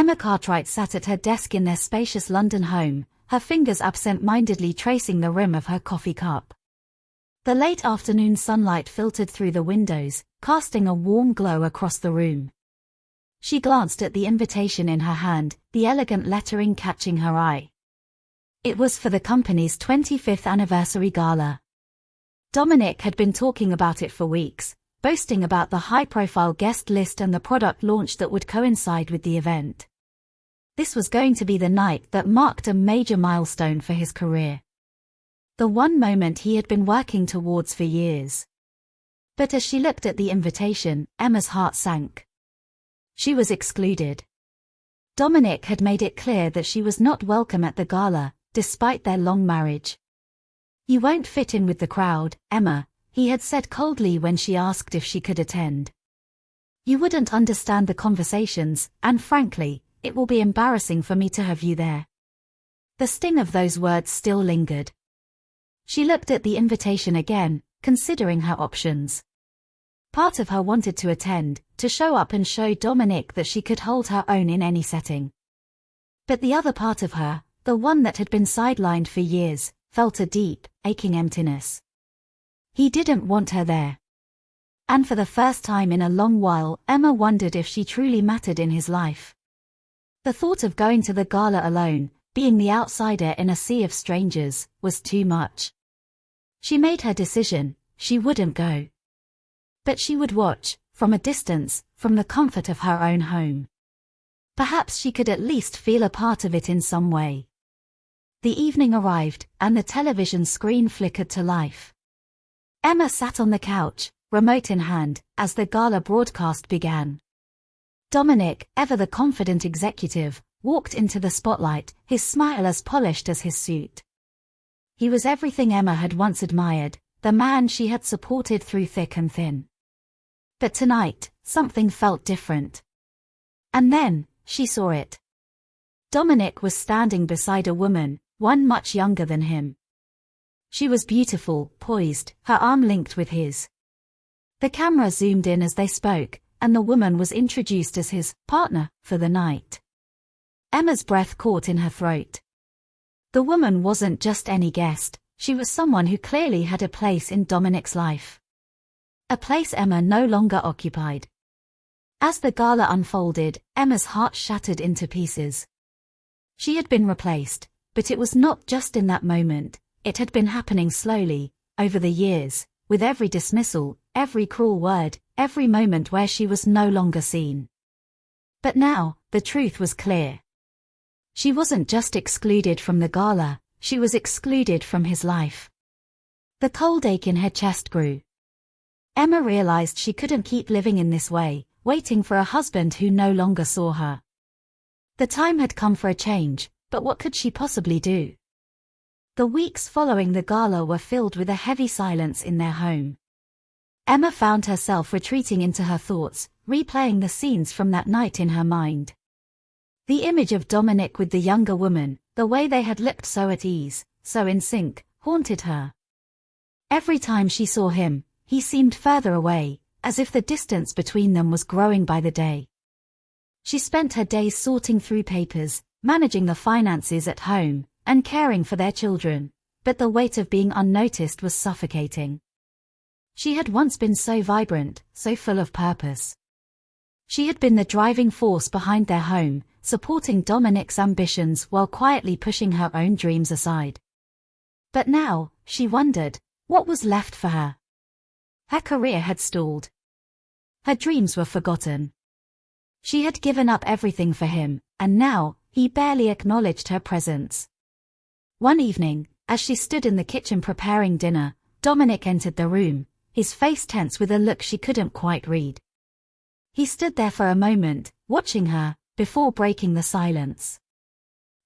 Emma Cartwright sat at her desk in their spacious London home, her fingers absent-mindedly tracing the rim of her coffee cup. The late afternoon sunlight filtered through the windows, casting a warm glow across the room. She glanced at the invitation in her hand, the elegant lettering catching her eye. It was for the company's 25th anniversary gala. Dominic had been talking about it for weeks, boasting about the high-profile guest list and the product launch that would coincide with the event. This was going to be the night that marked a major milestone for his career. The one moment he had been working towards for years. But as she looked at the invitation, Emma's heart sank. She was excluded. Dominic had made it clear that she was not welcome at the gala, despite their long marriage. "You won't fit in with the crowd, Emma," he had said coldly when she asked if she could attend. "You wouldn't understand the conversations, and frankly, it will be embarrassing for me to have you there." The sting of those words still lingered. She looked at the invitation again, considering her options. Part of her wanted to attend, to show up and show Dominic that she could hold her own in any setting. But the other part of her, the one that had been sidelined for years, felt a deep, aching emptiness. He didn't want her there. And for the first time in a long while, Emma wondered if she truly mattered in his life. The thought of going to the gala alone, being the outsider in a sea of strangers, was too much. She made her decision: she wouldn't go. But she would watch, from a distance, from the comfort of her own home. Perhaps she could at least feel a part of it in some way. The evening arrived, and the television screen flickered to life. Emma sat on the couch, remote in hand, as the gala broadcast began. Dominic, ever the confident executive, walked into the spotlight, his smile as polished as his suit. He was everything Emma had once admired, the man she had supported through thick and thin. But tonight, something felt different. And then, she saw it. Dominic was standing beside a woman, one much younger than him. She was beautiful, poised, her arm linked with his. The camera zoomed in as they spoke, and the woman was introduced as his partner for the night. Emma's breath caught in her throat. The woman wasn't just any guest, she was someone who clearly had a place in Dominic's life. A place Emma no longer occupied. As the gala unfolded, Emma's heart shattered into pieces. She had been replaced, but it was not just in that moment, it had been happening slowly, over the years, with every dismissal, every cruel word, every moment where she was no longer seen. But now, the truth was clear. She wasn't just excluded from the gala, she was excluded from his life. The cold ache in her chest grew. Emma realized she couldn't keep living in this way, waiting for a husband who no longer saw her. The time had come for a change, but what could she possibly do? The weeks following the gala were filled with a heavy silence in their home. Emma found herself retreating into her thoughts, replaying the scenes from that night in her mind. The image of Dominic with the younger woman, the way they had looked so at ease, so in sync, haunted her. Every time she saw him, he seemed further away, as if the distance between them was growing by the day. She spent her days sorting through papers, managing the finances at home, and caring for their children, but the weight of being unnoticed was suffocating. She had once been so vibrant, so full of purpose. She had been the driving force behind their home, supporting Dominic's ambitions while quietly pushing her own dreams aside. But now, she wondered, what was left for her? Her career had stalled. Her dreams were forgotten. She had given up everything for him, and now, he barely acknowledged her presence. One evening, as she stood in the kitchen preparing dinner, Dominic entered the room, his face tense with a look she couldn't quite read. He stood there for a moment, watching her, before breaking the silence.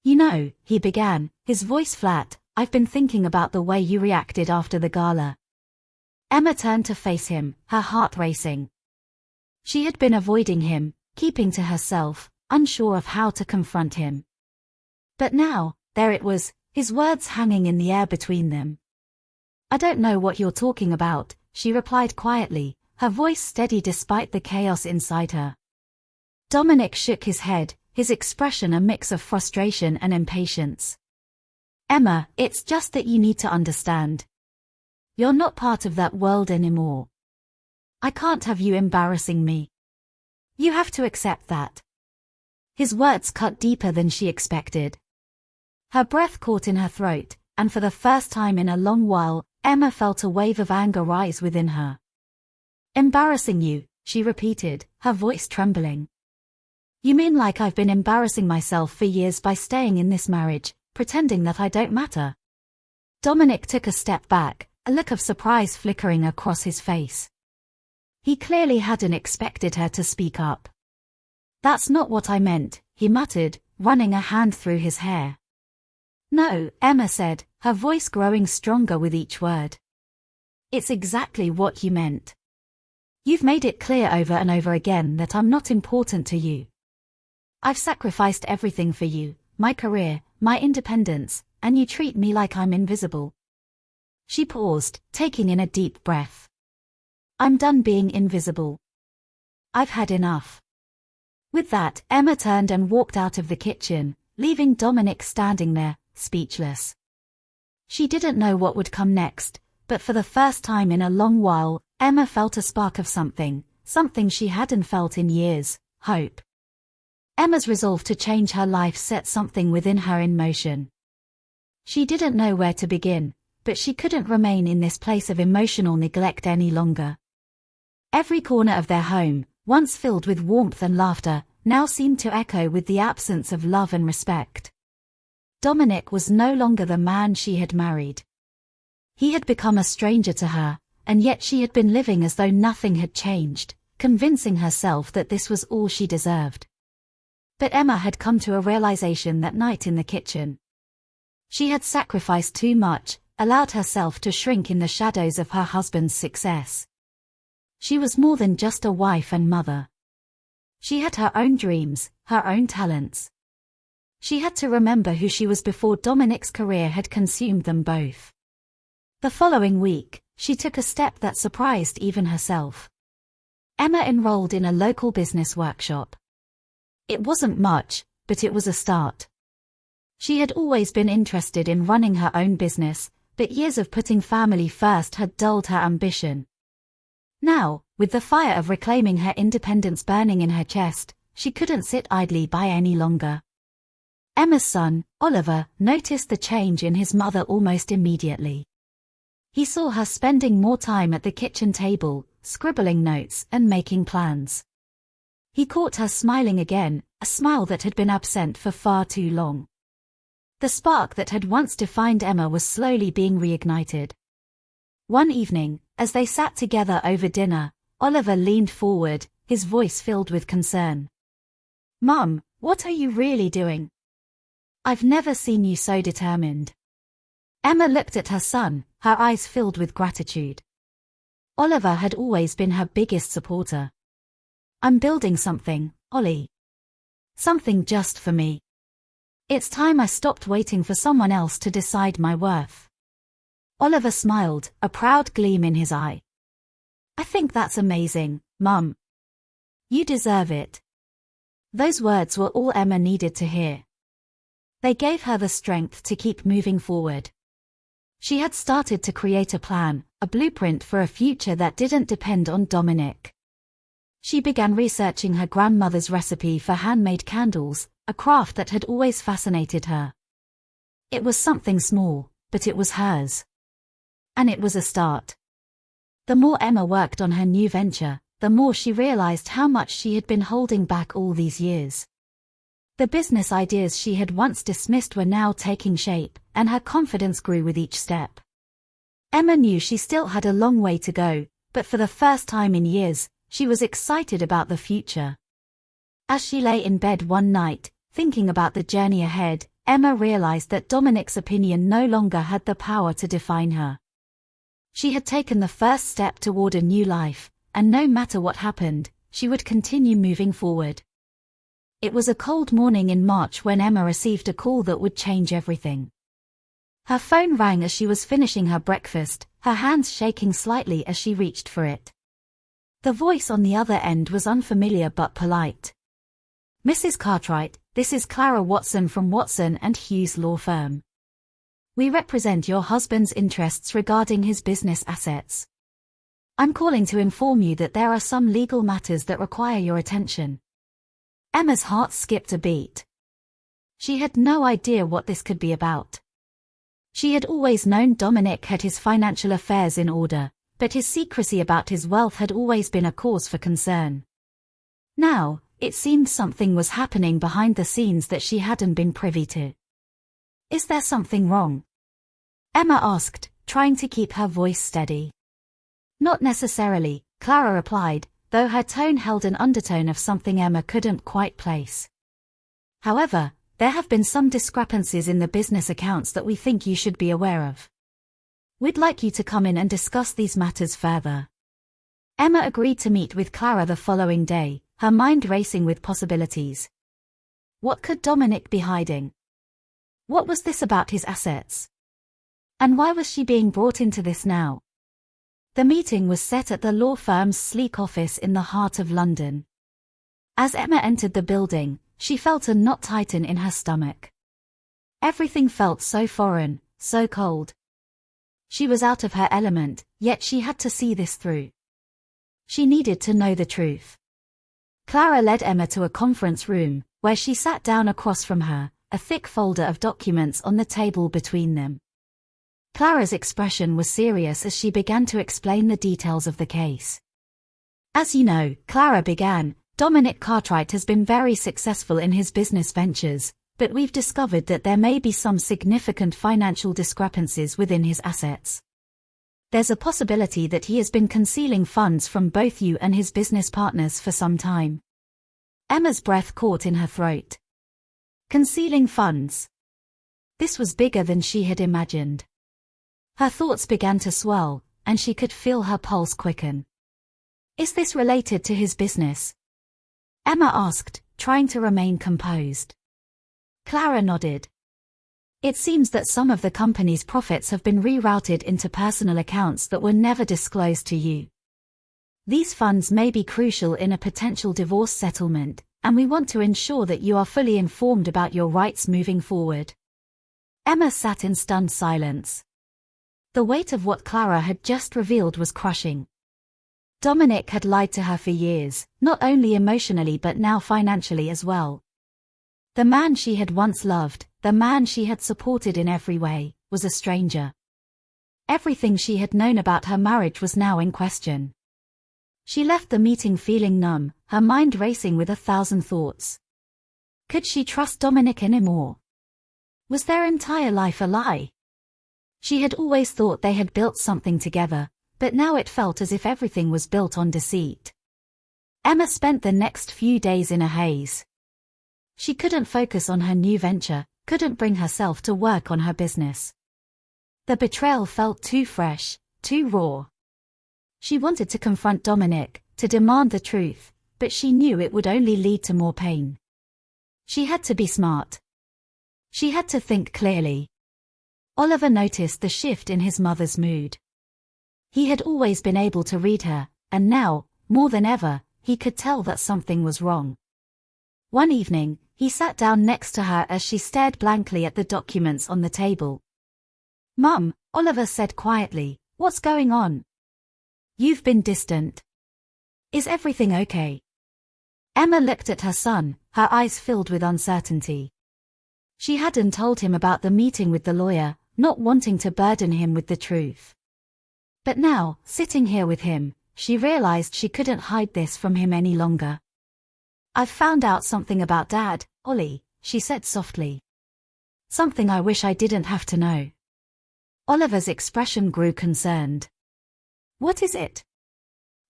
"You know," he began, his voice flat, "I've been thinking about the way you reacted after the gala." Emma turned to face him, her heart racing. She had been avoiding him, keeping to herself, unsure of how to confront him. But now, there it was, his words hanging in the air between them. "I don't know what you're talking about," she replied quietly, her voice steady despite the chaos inside her. Dominic shook his head, his expression a mix of frustration and impatience. "Emma, it's just that you need to understand. You're not part of that world anymore. I can't have you embarrassing me. You have to accept that." His words cut deeper than she expected. Her breath caught in her throat, and for the first time in a long while, Emma felt a wave of anger rise within her. "Embarrassing you," she repeated, her voice trembling. "You mean like I've been embarrassing myself for years by staying in this marriage, pretending that I don't matter?" Dominic took a step back, a look of surprise flickering across his face. He clearly hadn't expected her to speak up. "That's not what I meant," he muttered, running a hand through his hair. "No," Emma said, her voice growing stronger with each word. "It's exactly what you meant. You've made it clear over and over again that I'm not important to you. I've sacrificed everything for you, my career, my independence, and you treat me like I'm invisible." She paused, taking in a deep breath. "I'm done being invisible. I've had enough." With that, Emma turned and walked out of the kitchen, leaving Dominic standing there, speechless. She didn't know what would come next, but for the first time in a long while, Emma felt a spark of something she hadn't felt in years: hope. Emma's resolve to change her life set something within her in motion. She didn't know where to begin, but she couldn't remain in this place of emotional neglect any longer. Every corner of their home, once filled with warmth and laughter, now seemed to echo with the absence of love and respect. Dominic was no longer the man she had married. He had become a stranger to her, and yet she had been living as though nothing had changed, convincing herself that this was all she deserved. But Emma had come to a realization that night in the kitchen. She had sacrificed too much, allowed herself to shrink in the shadows of her husband's success. She was more than just a wife and mother. She had her own dreams, her own talents. She had to remember who she was before Dominic's career had consumed them both. The following week, she took a step that surprised even herself. Emma enrolled in a local business workshop. It wasn't much, but it was a start. She had always been interested in running her own business, but years of putting family first had dulled her ambition. Now, with the fire of reclaiming her independence burning in her chest, she couldn't sit idly by any longer. Emma's son, Oliver, noticed the change in his mother almost immediately. He saw her spending more time at the kitchen table, scribbling notes and making plans. He caught her smiling again, a smile that had been absent for far too long. The spark that had once defined Emma was slowly being reignited. One evening, as they sat together over dinner, Oliver leaned forward, his voice filled with concern. "Mum, what are you really doing? I've never seen you so determined." Emma looked at her son, her eyes filled with gratitude. Oliver had always been her biggest supporter. "I'm building something, Ollie. Something just for me. It's time I stopped waiting for someone else to decide my worth." Oliver smiled, a proud gleam in his eye. "I think that's amazing, Mum. You deserve it." Those words were all Emma needed to hear. They gave her the strength to keep moving forward. She had started to create a plan, a blueprint for a future that didn't depend on Dominic. She began researching her grandmother's recipe for handmade candles, a craft that had always fascinated her. It was something small, but it was hers. And it was a start. The more Emma worked on her new venture, the more she realized how much she had been holding back all these years. The business ideas she had once dismissed were now taking shape, and her confidence grew with each step. Emma knew she still had a long way to go, but for the first time in years, she was excited about the future. As she lay in bed one night, thinking about the journey ahead, Emma realized that Dominic's opinion no longer had the power to define her. She had taken the first step toward a new life, and no matter what happened, she would continue moving forward. It was a cold morning in March when Emma received a call that would change everything. Her phone rang as she was finishing her breakfast, her hands shaking slightly as she reached for it. The voice on the other end was unfamiliar but polite. Mrs. Cartwright, this is Clara Watson from Watson and Hughes Law Firm. We represent your husband's interests regarding his business assets. I'm calling to inform you that there are some legal matters that require your attention. Emma's heart skipped a beat. She had no idea what this could be about. She had always known Dominic had his financial affairs in order, but his secrecy about his wealth had always been a cause for concern. Now, it seemed something was happening behind the scenes that she hadn't been privy to. Is there something wrong? Emma asked, trying to keep her voice steady. Not necessarily, Clara replied, though her tone held an undertone of something Emma couldn't quite place. However, there have been some discrepancies in the business accounts that we think you should be aware of. We'd like you to come in and discuss these matters further. Emma agreed to meet with Clara the following day, her mind racing with possibilities. What could Dominic be hiding? What was this about his assets? And why was she being brought into this now? The meeting was set at the law firm's sleek office in the heart of London. As Emma entered the building, she felt a knot tighten in her stomach. Everything felt so foreign, so cold. She was out of her element, yet she had to see this through. She needed to know the truth. Clara led Emma to a conference room, where she sat down across from her, a thick folder of documents on the table between them. Clara's expression was serious as she began to explain the details of the case. As you know, Clara began, Dominic Cartwright has been very successful in his business ventures, but we've discovered that there may be some significant financial discrepancies within his assets. There's a possibility that he has been concealing funds from both you and his business partners for some time. Emma's breath caught in her throat. Concealing funds. This was bigger than she had imagined. Her thoughts began to swirl, and she could feel her pulse quicken. Is this related to his business? Emma asked, trying to remain composed. Clara nodded. It seems that some of the company's profits have been rerouted into personal accounts that were never disclosed to you. These funds may be crucial in a potential divorce settlement, and we want to ensure that you are fully informed about your rights moving forward. Emma sat in stunned silence. The weight of what Clara had just revealed was crushing. Dominic had lied to her for years, not only emotionally but now financially as well. The man she had once loved, the man she had supported in every way, was a stranger. Everything she had known about her marriage was now in question. She left the meeting feeling numb, her mind racing with 1,000 thoughts. Could she trust Dominic anymore? Was their entire life a lie? She had always thought they had built something together, but now it felt as if everything was built on deceit. Emma spent the next few days in a haze. She couldn't focus on her new venture, couldn't bring herself to work on her business. The betrayal felt too fresh, too raw. She wanted to confront Dominic, to demand the truth, but she knew it would only lead to more pain. She had to be smart. She had to think clearly. Oliver noticed the shift in his mother's mood. He had always been able to read her, and now, more than ever, he could tell that something was wrong. One evening, he sat down next to her as she stared blankly at the documents on the table. "Mum," Oliver said quietly, "what's going on? You've been distant. Is everything okay?" Emma looked at her son, her eyes filled with uncertainty. She hadn't told him about the meeting with the lawyer, not wanting to burden him with the truth. But now, sitting here with him, she realized she couldn't hide this from him any longer. "I've found out something about Dad, Ollie," she said softly. "Something I wish I didn't have to know." Oliver's expression grew concerned. "What is it?"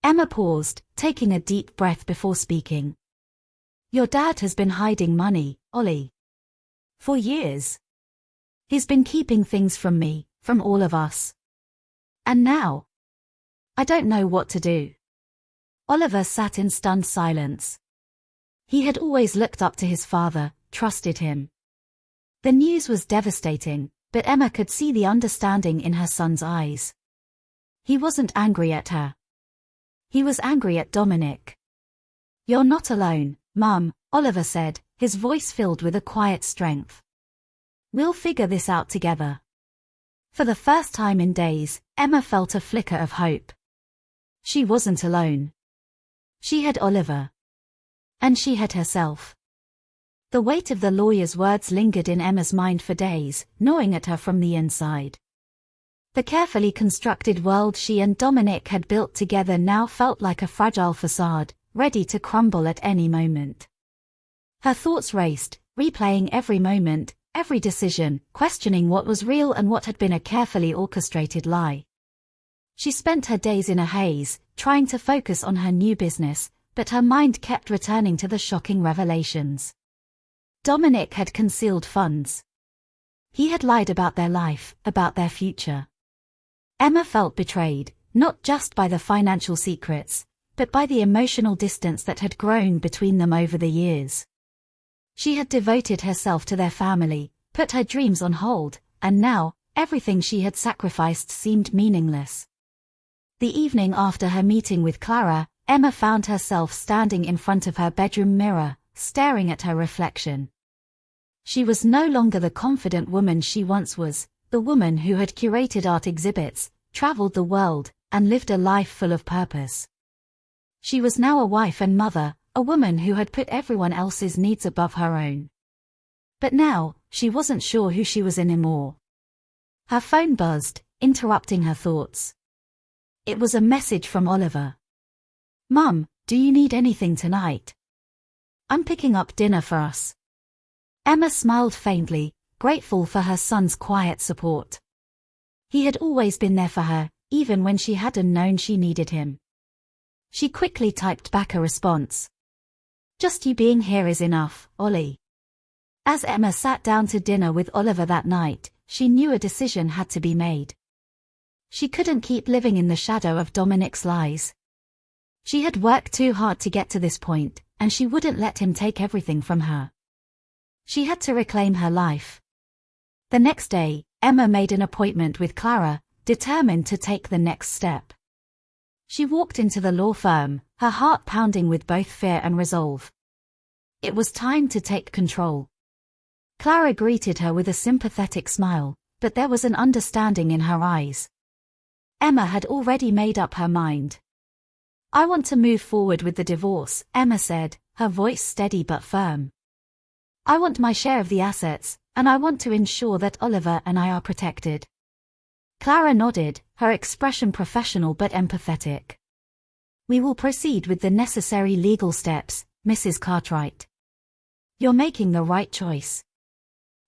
Emma paused, taking a deep breath before speaking. "Your dad has been hiding money, Ollie. For years. He's been keeping things from me, from all of us. And now, I don't know what to do." Oliver sat in stunned silence. He had always looked up to his father, trusted him. The news was devastating, but Emma could see the understanding in her son's eyes. He wasn't angry at her. He was angry at Dominic. "You're not alone," Mum, Oliver said, his voice filled with a quiet strength. We'll figure this out together. For the first time in days, Emma felt a flicker of hope. She wasn't alone. She had Oliver. And she had herself. The weight of the lawyer's words lingered in Emma's mind for days, gnawing at her from the inside. The carefully constructed world she and Dominic had built together now felt like a fragile facade, ready to crumble at any moment. Her thoughts raced, replaying every moment, every decision, questioning what was real and what had been a carefully orchestrated lie. She spent her days in a haze, trying to focus on her new business, but her mind kept returning to the shocking revelations. Dominic had concealed funds. He had lied about their life, about their future. Emma felt betrayed, not just by the financial secrets, but by the emotional distance that had grown between them over the years. She had devoted herself to their family, put her dreams on hold, and now, everything she had sacrificed seemed meaningless. The evening after her meeting with Clara, Emma found herself standing in front of her bedroom mirror, staring at her reflection. She was no longer the confident woman she once was, the woman who had curated art exhibits, traveled the world, and lived a life full of purpose. She was now a wife and mother, a woman who had put everyone else's needs above her own. But now, she wasn't sure who she was anymore. Her phone buzzed, interrupting her thoughts. It was a message from Oliver. Mum, do you need anything tonight? I'm picking up dinner for us. Emma smiled faintly, grateful for her son's quiet support. He had always been there for her, even when she hadn't known she needed him. She quickly typed back a response. Just you being here is enough, Ollie. As Emma sat down to dinner with Oliver that night, she knew a decision had to be made. She couldn't keep living in the shadow of Dominic's lies. She had worked too hard to get to this point, and she wouldn't let him take everything from her. She had to reclaim her life. The next day, Emma made an appointment with Clara, determined to take the next step. She walked into the law firm, her heart pounding with both fear and resolve. It was time to take control. Clara greeted her with a sympathetic smile, but there was an understanding in her eyes. Emma had already made up her mind. I want to move forward with the divorce, Emma said, her voice steady but firm. I want my share of the assets, and I want to ensure that Oliver and I are protected. Clara nodded, her expression professional but empathetic. We will proceed with the necessary legal steps, Mrs. Cartwright. You're making the right choice.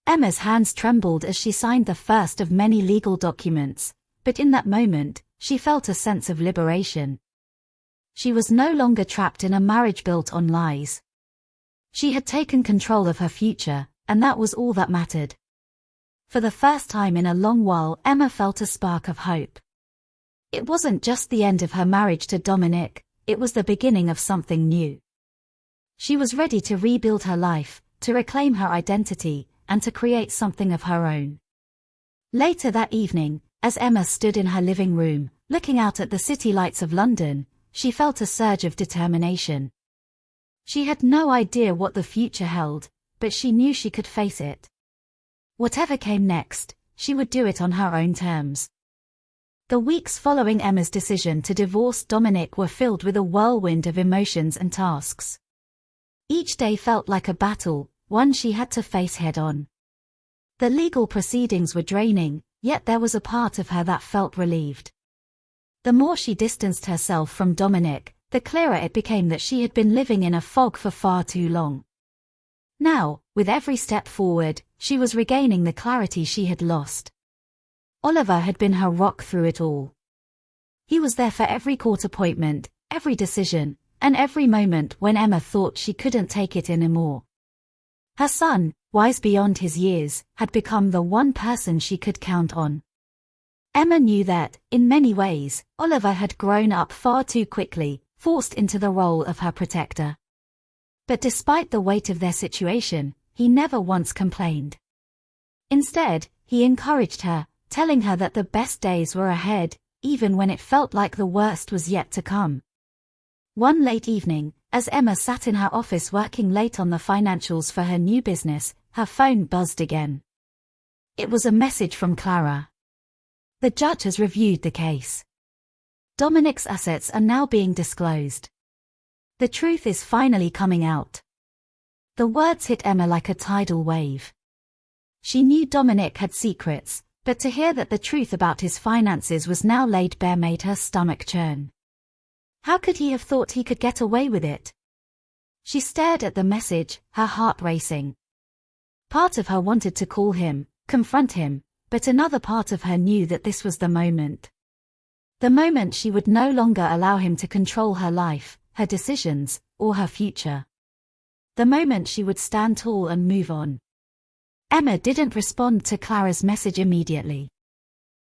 Emma's hands trembled as she signed the first of many legal documents, but in that moment, she felt a sense of liberation. She was no longer trapped in a marriage built on lies. She had taken control of her future, and that was all that mattered. For the first time in a long while, Emma felt a spark of hope. It wasn't just the end of her marriage to Dominic, it was the beginning of something new. She was ready to rebuild her life, to reclaim her identity, and to create something of her own. Later that evening, as Emma stood in her living room, looking out at the city lights of London, she felt a surge of determination. She had no idea what the future held, but she knew she could face it. Whatever came next, she would do it on her own terms. The weeks following Emma's decision to divorce Dominic were filled with a whirlwind of emotions and tasks. Each day felt like a battle, one she had to face head-on. The legal proceedings were draining, yet there was a part of her that felt relieved. The more she distanced herself from Dominic, the clearer it became that she had been living in a fog for far too long. Now, with every step forward, she was regaining the clarity she had lost. Oliver had been her rock through it all. He was there for every court appointment, every decision, and every moment when Emma thought she couldn't take it anymore. Her son, wise beyond his years, had become the one person she could count on. Emma knew that, in many ways, Oliver had grown up far too quickly, forced into the role of her protector. But despite the weight of their situation, he never once complained. Instead, he encouraged her, telling her that the best days were ahead, even when it felt like the worst was yet to come. One late evening, as Emma sat in her office working late on the financials for her new business, her phone buzzed again. It was a message from Clara. The judge has reviewed the case. Dominic's assets are now being disclosed. The truth is finally coming out. The words hit Emma like a tidal wave. She knew Dominic had secrets, but to hear that the truth about his finances was now laid bare made her stomach churn. How could he have thought he could get away with it? She stared at the message, her heart racing. Part of her wanted to call him, confront him, but another part of her knew that this was the moment. The moment she would no longer allow him to control her life, her decisions, or her future. The moment she would stand tall and move on. Emma didn't respond to Clara's message immediately.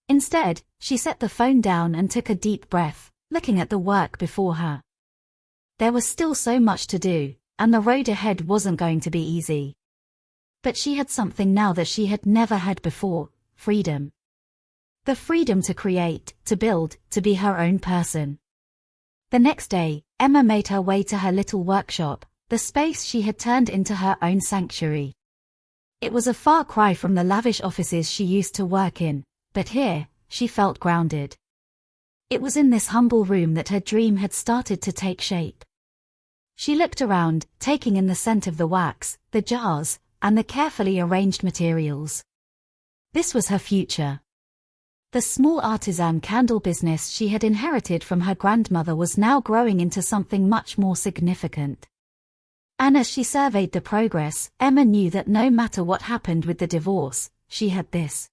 Instead, she set the phone down and took a deep breath, looking at the work before her. There was still so much to do, and the road ahead wasn't going to be easy. But she had something now that she had never had before, freedom. The freedom to create, to build, to be her own person. The next day, Emma made her way to her little workshop, the space she had turned into her own sanctuary. It was a far cry from the lavish offices she used to work in, but here, she felt grounded. It was in this humble room that her dream had started to take shape. She looked around, taking in the scent of the wax, the jars, and the carefully arranged materials. This was her future. The small artisan candle business she had inherited from her grandmother was now growing into something much more significant. And as she surveyed the progress, Emma knew that no matter what happened with the divorce, she had this.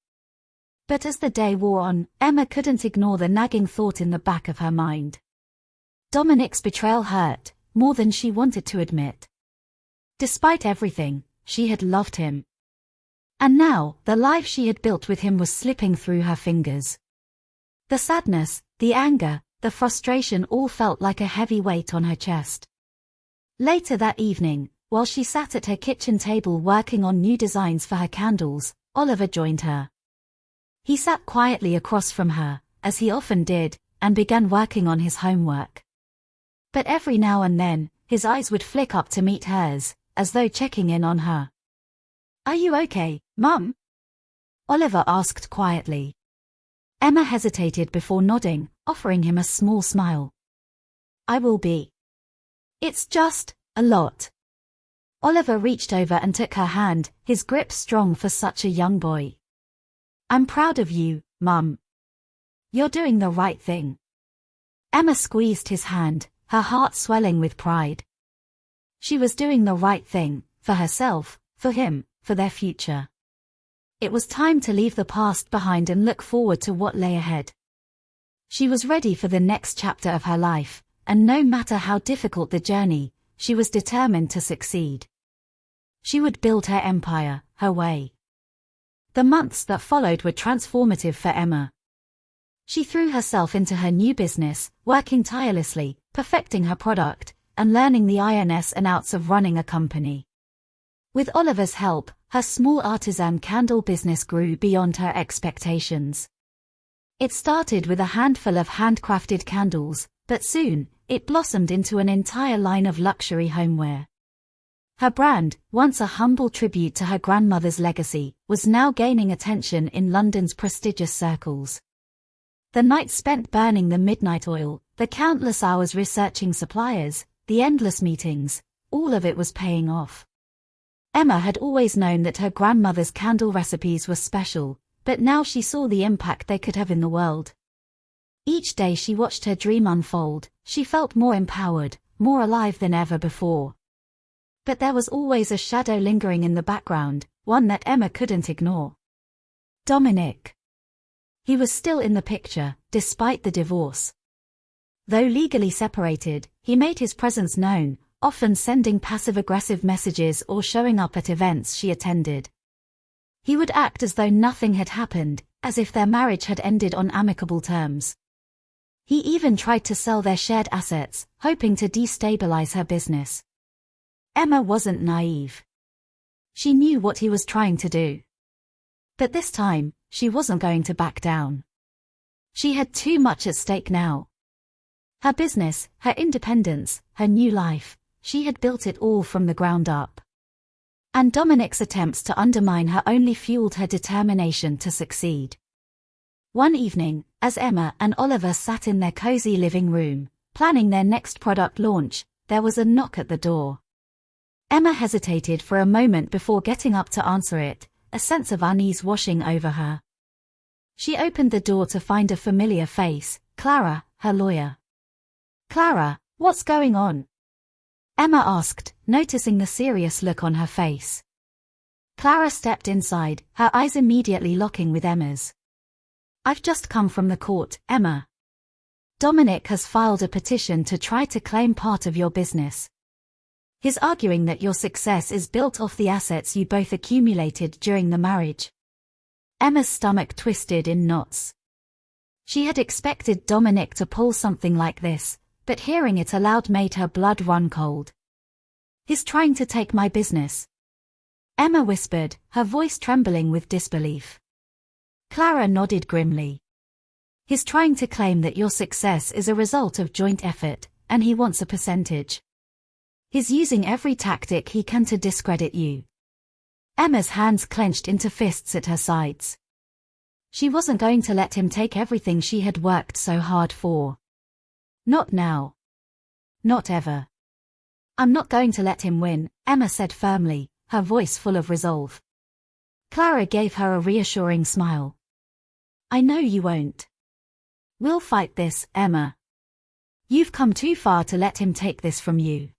But as the day wore on, Emma couldn't ignore the nagging thought in the back of her mind. Dominic's betrayal hurt, more than she wanted to admit. Despite everything, she had loved him. And now, the life she had built with him was slipping through her fingers. The sadness, the anger, the frustration all felt like a heavy weight on her chest. Later that evening, while she sat at her kitchen table working on new designs for her candles, Oliver joined her. He sat quietly across from her, as he often did, and began working on his homework. But every now and then, his eyes would flick up to meet hers, as though checking in on her. "Are you okay, Mum?" Oliver asked quietly. Emma hesitated before nodding, offering him a small smile. "I will be. It's just a lot." Oliver reached over and took her hand, his grip strong for such a young boy. "I'm proud of you, Mum. You're doing the right thing." Emma squeezed his hand, her heart swelling with pride. She was doing the right thing, for herself, for him, for their future. It was time to leave the past behind and look forward to what lay ahead. She was ready for the next chapter of her life, and no matter how difficult the journey, she was determined to succeed. She would build her empire, her way. The months that followed were transformative for Emma. She threw herself into her new business, working tirelessly, perfecting her product, and learning the ins and outs of running a company. With Oliver's help, her small artisan candle business grew beyond her expectations. It started with a handful of handcrafted candles, but soon, it blossomed into an entire line of luxury homeware. Her brand, once a humble tribute to her grandmother's legacy, was now gaining attention in London's prestigious circles. The nights spent burning the midnight oil, the countless hours researching suppliers, the endless meetings, all of it was paying off. Emma had always known that her grandmother's candle recipes were special, but now she saw the impact they could have in the world. Each day she watched her dream unfold, she felt more empowered, more alive than ever before. But there was always a shadow lingering in the background, one that Emma couldn't ignore. Dominic. He was still in the picture, despite the divorce. Though legally separated, he made his presence known, often sending passive-aggressive messages or showing up at events she attended. He would act as though nothing had happened, as if their marriage had ended on amicable terms. He even tried to sell their shared assets, hoping to destabilize her business. Emma wasn't naive. She knew what he was trying to do. But this time, she wasn't going to back down. She had too much at stake now. Her business, her independence, her new life, she had built it all from the ground up. And Dominic's attempts to undermine her only fueled her determination to succeed. One evening, as Emma and Oliver sat in their cozy living room, planning their next product launch, there was a knock at the door. Emma hesitated for a moment before getting up to answer it, a sense of unease washing over her. She opened the door to find a familiar face, Clara, her lawyer. "Clara, what's going on?" Emma asked, noticing the serious look on her face. Clara stepped inside, her eyes immediately locking with Emma's. "I've just come from the court, Emma. Dominic has filed a petition to try to claim part of your business. He's arguing that your success is built off the assets you both accumulated during the marriage." Emma's stomach twisted in knots. She had expected Dominic to pull something like this, but hearing it aloud made her blood run cold. "He's trying to take my business," Emma whispered, her voice trembling with disbelief. Clara nodded grimly. "He's trying to claim that your success is a result of joint effort, and he wants a percentage. He's using every tactic he can to discredit you." Emma's hands clenched into fists at her sides. She wasn't going to let him take everything she had worked so hard for. Not now. Not ever. "I'm not going to let him win," Emma said firmly, her voice full of resolve. Clara gave her a reassuring smile. "I know you won't. We'll fight this, Emma. You've come too far to let him take this from you."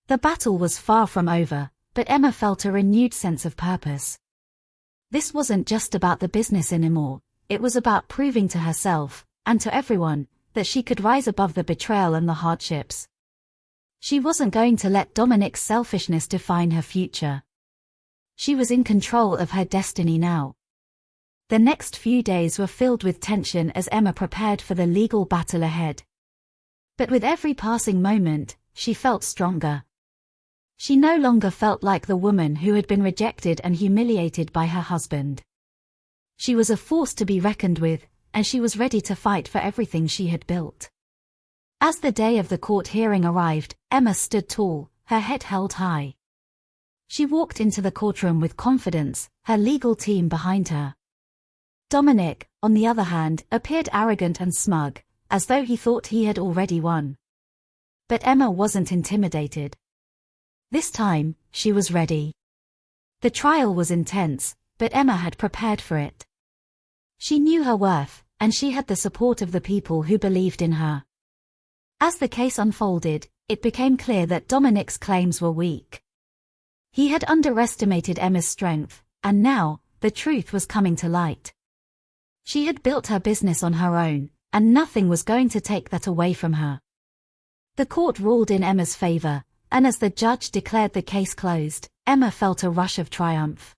The battle was far from over, but Emma felt a renewed sense of purpose. This wasn't just about the business anymore, it was about proving to herself, and to everyone, that she could rise above the betrayal and the hardships. She wasn't going to let Dominic's selfishness define her future. She was in control of her destiny now. The next few days were filled with tension as Emma prepared for the legal battle ahead. But with every passing moment, she felt stronger. She no longer felt like the woman who had been rejected and humiliated by her husband. She was a force to be reckoned with, and she was ready to fight for everything she had built. As the day of the court hearing arrived, Emma stood tall, her head held high. She walked into the courtroom with confidence, her legal team behind her. Dominic, on the other hand, appeared arrogant and smug, as though he thought he had already won. But Emma wasn't intimidated. This time, she was ready. The trial was intense, but Emma had prepared for it. She knew her worth, and she had the support of the people who believed in her. As the case unfolded, it became clear that Dominic's claims were weak. He had underestimated Emma's strength, and now, the truth was coming to light. She had built her business on her own, and nothing was going to take that away from her. The court ruled in Emma's favor, and as the judge declared the case closed, Emma felt a rush of triumph.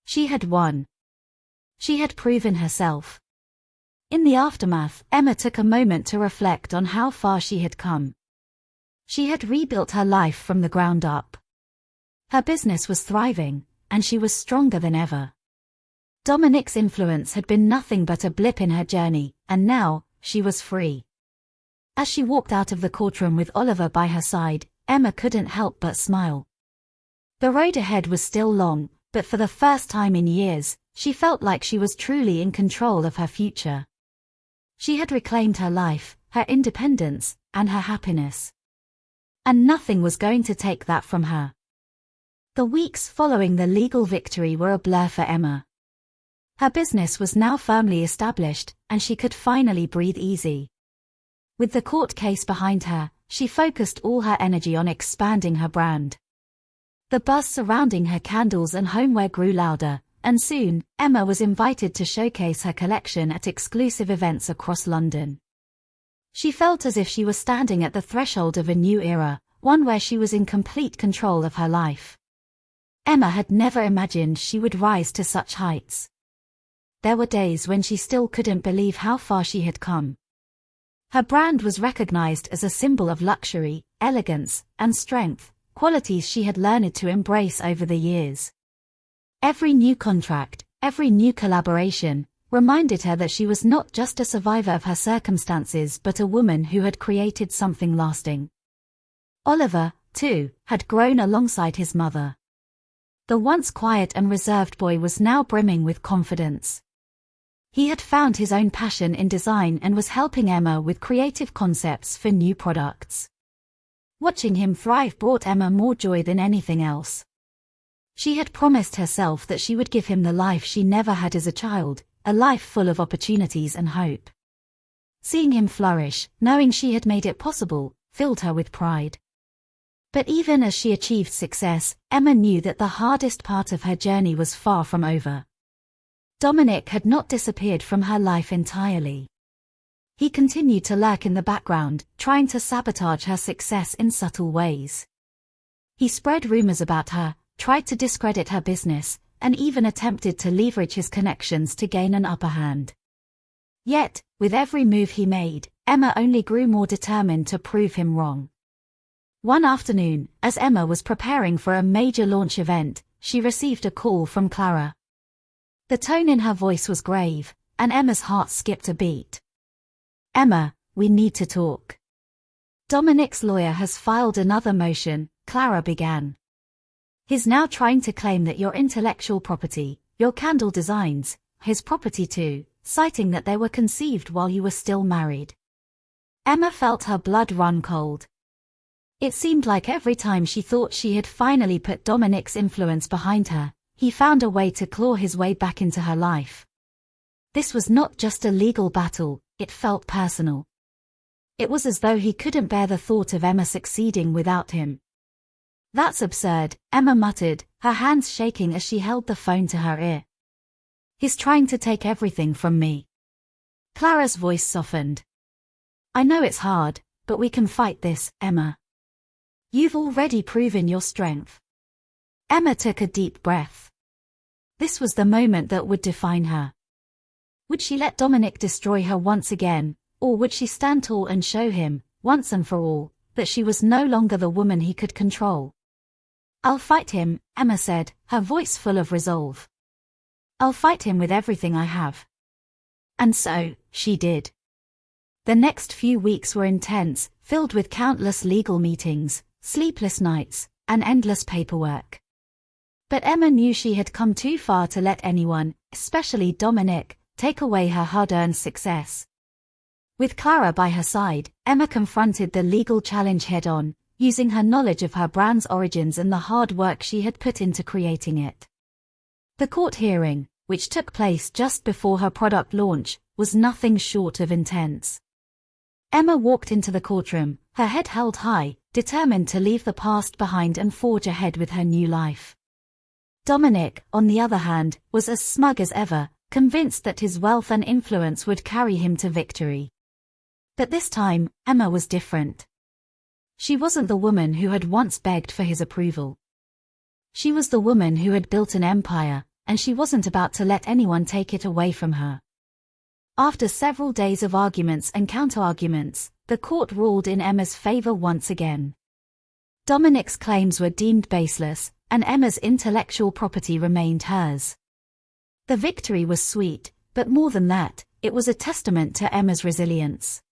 She had won. She had proven herself. In the aftermath, Emma took a moment to reflect on how far she had come. She had rebuilt her life from the ground up. Her business was thriving, and she was stronger than ever. Dominic's influence had been nothing but a blip in her journey, and now, she was free. As she walked out of the courtroom with Oliver by her side, Emma couldn't help but smile. The road ahead was still long, but for the first time in years, she felt like she was truly in control of her future. She had reclaimed her life, her independence, and her happiness. And nothing was going to take that from her. The weeks following the legal victory were a blur for Emma. Her business was now firmly established, and she could finally breathe easy. With the court case behind her, she focused all her energy on expanding her brand. The buzz surrounding her candles and homeware grew louder, and soon, Emma was invited to showcase her collection at exclusive events across London. She felt as if she was standing at the threshold of a new era, one where she was in complete control of her life. Emma had never imagined she would rise to such heights. There were days when she still couldn't believe how far she had come. Her brand was recognized as a symbol of luxury, elegance, and strength, qualities she had learned to embrace over the years. Every new contract, every new collaboration, reminded her that she was not just a survivor of her circumstances but a woman who had created something lasting. Oliver, too, had grown alongside his mother. The once quiet and reserved boy was now brimming with confidence. He had found his own passion in design and was helping Emma with creative concepts for new products. Watching him thrive brought Emma more joy than anything else. She had promised herself that she would give him the life she never had as a child, a life full of opportunities and hope. Seeing him flourish, knowing she had made it possible, filled her with pride. But even as she achieved success, Emma knew that the hardest part of her journey was far from over. Dominic had not disappeared from her life entirely. He continued to lurk in the background, trying to sabotage her success in subtle ways. He spread rumors about her, tried to discredit her business, and even attempted to leverage his connections to gain an upper hand. Yet, with every move he made, Emma only grew more determined to prove him wrong. One afternoon, as Emma was preparing for a major launch event, she received a call from Clara. The tone in her voice was grave, and Emma's heart skipped a beat. "Emma, we need to talk. Dominic's lawyer has filed another motion," Clara began. "He's now trying to claim that your intellectual property, your candle designs, his property too, citing that they were conceived while you were still married." Emma felt her blood run cold. It seemed like every time she thought she had finally put Dominic's influence behind her, he found a way to claw his way back into her life. This was not just a legal battle, it felt personal. It was as though he couldn't bear the thought of Emma succeeding without him. "That's absurd," Emma muttered, her hands shaking as she held the phone to her ear. "He's trying to take everything from me." Clara's voice softened. "I know it's hard, but we can fight this, Emma. You've already proven your strength." Emma took a deep breath. This was the moment that would define her. Would she let Dominic destroy her once again, or would she stand tall and show him, once and for all, that she was no longer the woman he could control? "I'll fight him," Emma said, her voice full of resolve. "I'll fight him with everything I have." And so, she did. The next few weeks were intense, filled with countless legal meetings, sleepless nights, and endless paperwork. But Emma knew she had come too far to let anyone, especially Dominic, take away her hard-earned success. With Clara by her side, Emma confronted the legal challenge head-on, using her knowledge of her brand's origins and the hard work she had put into creating it. The court hearing, which took place just before her product launch, was nothing short of intense. Emma walked into the courtroom, her head held high, determined to leave the past behind and forge ahead with her new life. Dominic, on the other hand, was as smug as ever, convinced that his wealth and influence would carry him to victory. But this time, Emma was different. She wasn't the woman who had once begged for his approval. She was the woman who had built an empire, and she wasn't about to let anyone take it away from her. After several days of arguments and counter-arguments, the court ruled in Emma's favor once again. Dominic's claims were deemed baseless, and Emma's intellectual property remained hers. The victory was sweet, but more than that, it was a testament to Emma's resilience.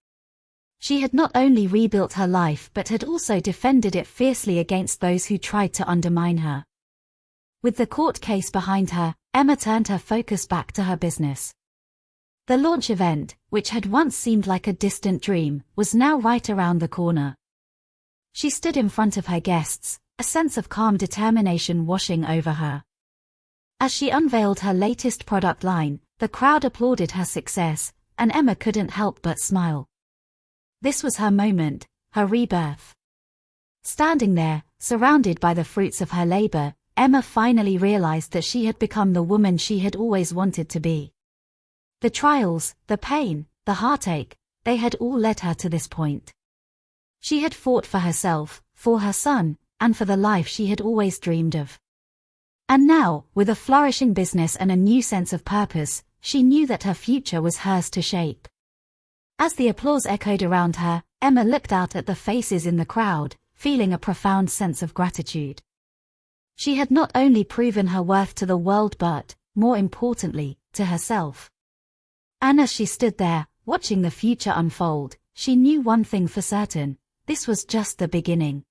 She had not only rebuilt her life but had also defended it fiercely against those who tried to undermine her. With the court case behind her, Emma turned her focus back to her business. The launch event, which had once seemed like a distant dream, was now right around the corner. She stood in front of her guests, a sense of calm determination washing over her. As she unveiled her latest product line, the crowd applauded her success, and Emma couldn't help but smile. This was her moment, her rebirth. Standing there, surrounded by the fruits of her labor, Emma finally realized that she had become the woman she had always wanted to be. The trials, the pain, the heartache, they had all led her to this point. She had fought for herself, for her son, and for the life she had always dreamed of. And now, with a flourishing business and a new sense of purpose, she knew that her future was hers to shape. As the applause echoed around her, Emma looked out at the faces in the crowd, feeling a profound sense of gratitude. She had not only proven her worth to the world but, more importantly, to herself. And as she stood there, watching the future unfold, she knew one thing for certain: this was just the beginning.